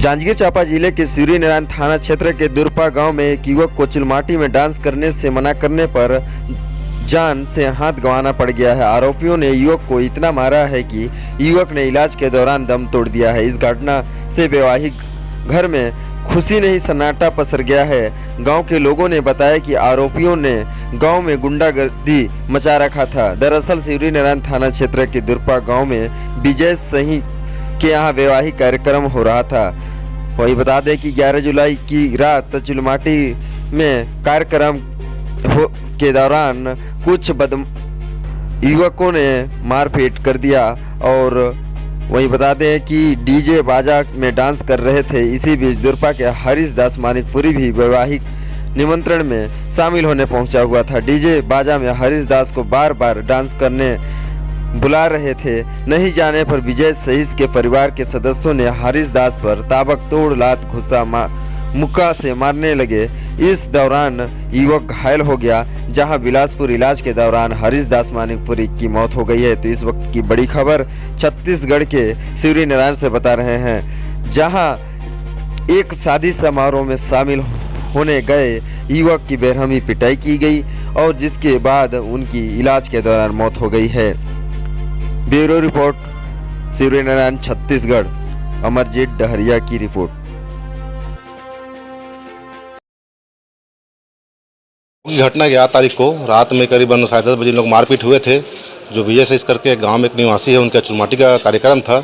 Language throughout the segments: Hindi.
जांजगीर चांपा जिले के सिवरी नारायण थाना क्षेत्र के दुरपा गांव में एक युवक को चिलमाटी में डांस करने से मना करने पर जान से हाथ गंवाना पड़ गया है। आरोपियों ने युवक को इतना मारा है कि युवक ने इलाज के दौरान दम तोड़ दिया है। इस घटना से वैवाहिक घर में खुशी नहीं सन्नाटा पसर गया है। गांव के लोगों ने बताया कि आरोपियों ने गांव में गुंडागर्दी मचा रखा था। दरअसल सिवरी नारायण थाना क्षेत्र के दुरपा गांव में विजय सही के यहाँ वैवाहिक कार्यक्रम हो रहा था। वही बता दें कि 11 जुलाई की रात चिलमाटी में कार्यक्रम के दौरान कुछ युवकों ने मारपीट कर दिया और वही बता दें कि डीजे बाजा में डांस कर रहे थे। इसी बीच दुरपा के हरीश दास मानिकपुरी भी वैवाहिक निमंत्रण में शामिल होने पहुंचा हुआ था। डीजे बाजा में हरीश दास को बार बार डांस करने बुला रहे थे। नहीं जाने पर विजय सहीस के परिवार के सदस्यों ने हरीश दास पर ताबड़तोड़ लात घुसा मुक्का से मारने लगे। इस दौरान युवक घायल हो गया, जहां बिलासपुर इलाज के दौरान हरीश दास मानिकपुरी की मौत हो गई है। तो इस वक्त की बड़ी खबर छत्तीसगढ़ के सिवरी नारायण से बता रहे हैं, जहां एक शादी समारोह में शामिल होने गए युवक की बेरहमी पिटाई की गई और जिसके बाद उनकी इलाज के दौरान मौत हो गई है। Bureau report, Shivri Narayan, Chhattisgarh. अमरजीत डहरिया की रिपोर्ट। घटना 11 तारीख को रात में करीबन 10:30 बजे लोग मारपीट हुए थे। जो विजय सहीस करके गांव में एक निवासी है, उनका चिलमाटी का कार्यक्रम था,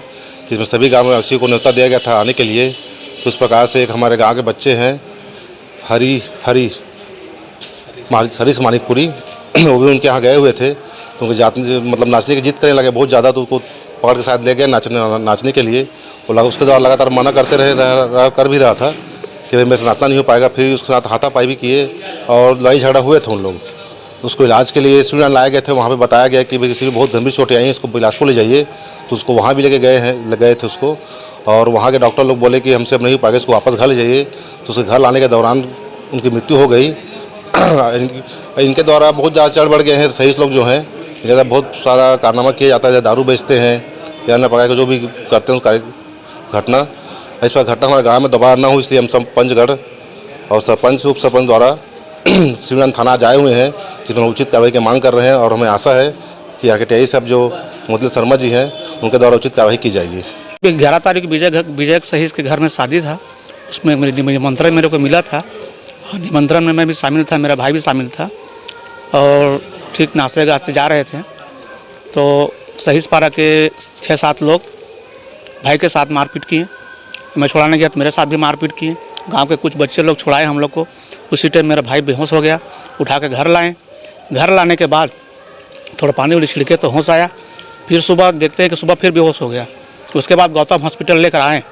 जिसमें सभी गांव वासियों को न्योता दिया गया था आने के लिए। तो उस प्रकार से एक हमारे गांव के बच्चे हैं हरीश मानिकपुरी, वो भी उनके यहाँ गए हुए थे। तो उनके जाते मतलब नाचने की जिद करने लगे बहुत ज़्यादा, तो उसको पकड़ के साथ ले गए नाचने के लिए। वो उसके द्वारा लगातार मना करते कर भी रहा था कि भाई मेरे से नाचना नहीं हो पाएगा। फिर उसके साथ हाथापाई भी किए और लड़ाई झगड़ा हुए थे उन लोग। उसको इलाज के लिए सिवनी लाए गए थे। वहाँ पे बताया गया कि भाई किसी को बहुत गंभीर चोटें आई हैं, इसको बिलासपुर ले जाइए। तो उसको वहाँ भी गए थे उसको, और वहाँ के डॉक्टर लोग बोले कि हमसे अब नहीं हो पाएगा, इसको वापस घर ले जाइए। तो उसके घर लाने के दौरान उनकी मृत्यु हो गई। इनके द्वारा बहुत ज़्यादा चढ़ बढ़ गए हैं। सही लोग जो हैं, इनके द्वारा बहुत सारा कारनामा किया जाता है, दारू बेचते हैं या अन्य प्रकार के जो भी करते हैं उस घटना। इस पर घटना हमारे गाँव में दोबारा न हो, इसलिए हम पंचगढ़ और सरपंच उप सरपंच द्वारा सिवनी थाना आए हुए हैं, जिसमें उचित कार्रवाई की मांग कर रहे हैं। और हमें आशा है कि आगे टीआई साहब जो मोदी शर्मा जी हैं, उनके द्वारा उचित कार्रवाई की जाएगी। 11 तारीख विजय सहीस के घर में शादी था। उसमें निमंत्रण मेरे को मिला था और निमंत्रण में मैं भी शामिल था, मेरा भाई भी शामिल था। और ठीक नाचते गाते जा रहे थे तो सहीस पारा के 6-7 लोग भाई के साथ मारपीट किए। मैं छुड़ाने गया तो मेरे साथ भी मारपीट किए। गांव के कुछ बच्चे लोग छुड़ाए हम लोग को। उसी टाइम मेरा भाई बेहोश हो गया, उठा के घर लाए। घर लाने के बाद थोड़ा पानी वाली छिड़के तो होश आया। फिर सुबह देखते हैं कि सुबह फिर बेहोश हो गया। उसके बाद गौतम हॉस्पिटल लेकर आए,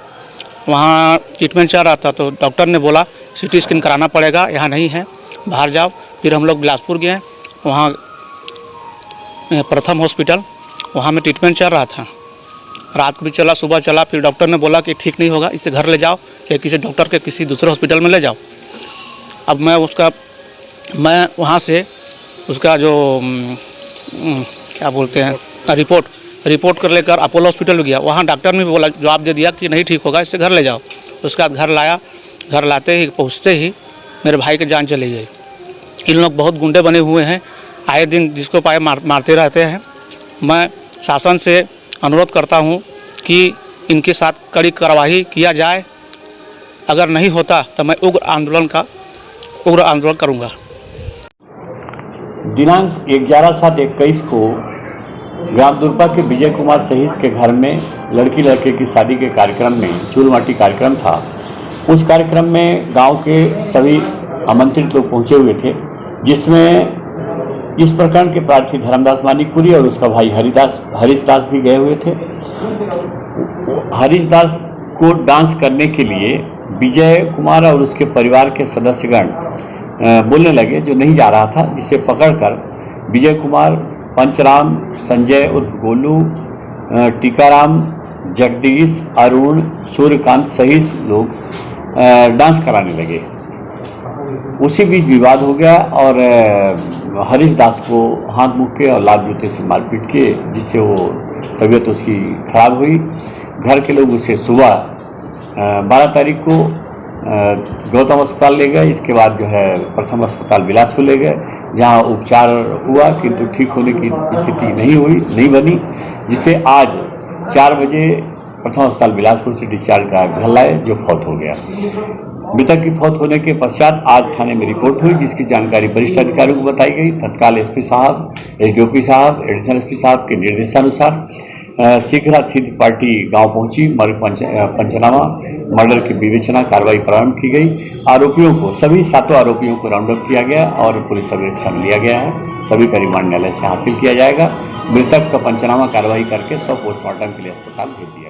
वहाँ ट्रीटमेंट चल रहा था। तो डॉक्टर ने बोला CT स्कैन कराना पड़ेगा, यहाँ नहीं है, बाहर जाओ। फिर हम लोग बिलासपुर गए, वहाँ प्रथम हॉस्पिटल, वहाँ में ट्रीटमेंट चल रहा था। रात को भी चला, सुबह चला। फिर डॉक्टर ने बोला कि ठीक नहीं होगा, इसे घर ले जाओ, चाहे किसी डॉक्टर के किसी दूसरे हॉस्पिटल में ले जाओ। अब मैं वहाँ से उसका जो क्या बोलते हैं रिपोर्ट कर लेकर अपोलो हॉस्पिटल में गया। वहाँ डॉक्टर ने भी बोला, जवाब दे दिया कि नहीं ठीक होगा, इसे घर ले जाओ। उसके बाद घर लाया। घर लाते ही पहुँचते ही मेरे भाई की जान चली गई। इन लोग बहुत गुंडे बने हुए हैं, आए दिन जिसको पाए मारते रहते हैं। मैं शासन से अनुरोध करता हूं कि इनके साथ कड़ी कार्रवाई किया जाए। अगर नहीं होता तो मैं उग्र आंदोलन करूंगा। दिनांक 11/7/21 को ग्राम दुरपा के विजय कुमार सहीस के घर में लड़की लड़के की शादी के कार्यक्रम में चूलमाटी कार्यक्रम था। उस कार्यक्रम में गांव के सभी आमंत्रित लोग पहुंचे हुए थे, जिसमें इस प्रकरण के प्रार्थी धर्मदास मानिकपुरी और उसका भाई हरीश दास भी गए हुए थे। हरीश दास को डांस करने के लिए विजय कुमार और उसके परिवार के सदस्यगण बोलने लगे, जो नहीं जा रहा था, जिसे पकड़कर विजय कुमार, पंचराम, संजय उर्फ गोलू, टीकाराम, जगदीश, अरुण, सूर्यकांत सहित लोग डांस कराने लगे। उसी बीच विवाद हो गया और हरीश दास को हाथ मुक्के और लात जूते से मारपीट किए, जिससे वो तबीयत उसकी खराब हुई। घर के लोग उसे सुबह 12 तारीख को गौतम अस्पताल ले गए। इसके बाद जो है प्रथम अस्पताल बिलासपुर ले गए, जहां उपचार हुआ किंतु ठीक होने की स्थिति नहीं बनी, जिससे आज 4 बजे प्रथम अस्पताल बिलासपुर से डिस्चार्ज करा घर लाए, जो फौत हो गया। मृतक की फौत होने के पश्चात आज थाने में रिपोर्ट हुई, जिसकी जानकारी वरिष्ठ अधिकारियों को बताई गई। तत्काल एसपी साहब, एसडीओपी साहब, एडिशनल एसपी साहब के निर्देशानुसार शीघ्रातिशीघ्र पार्टी गांव पहुंची। पंचनामा मर्डर की विवेचना कार्रवाई प्रारंभ की गई। आरोपियों को, सभी 7 आरोपियों को राउंड अप किया गया और पुलिस अभिरक्षा लिया गया है। सभी का रिमांड न्यायालय से हासिल किया जाएगा। मृतक का पंचनामा कार्रवाई करके 100 पोस्टमार्टम के लिए अस्पताल भेज दिया।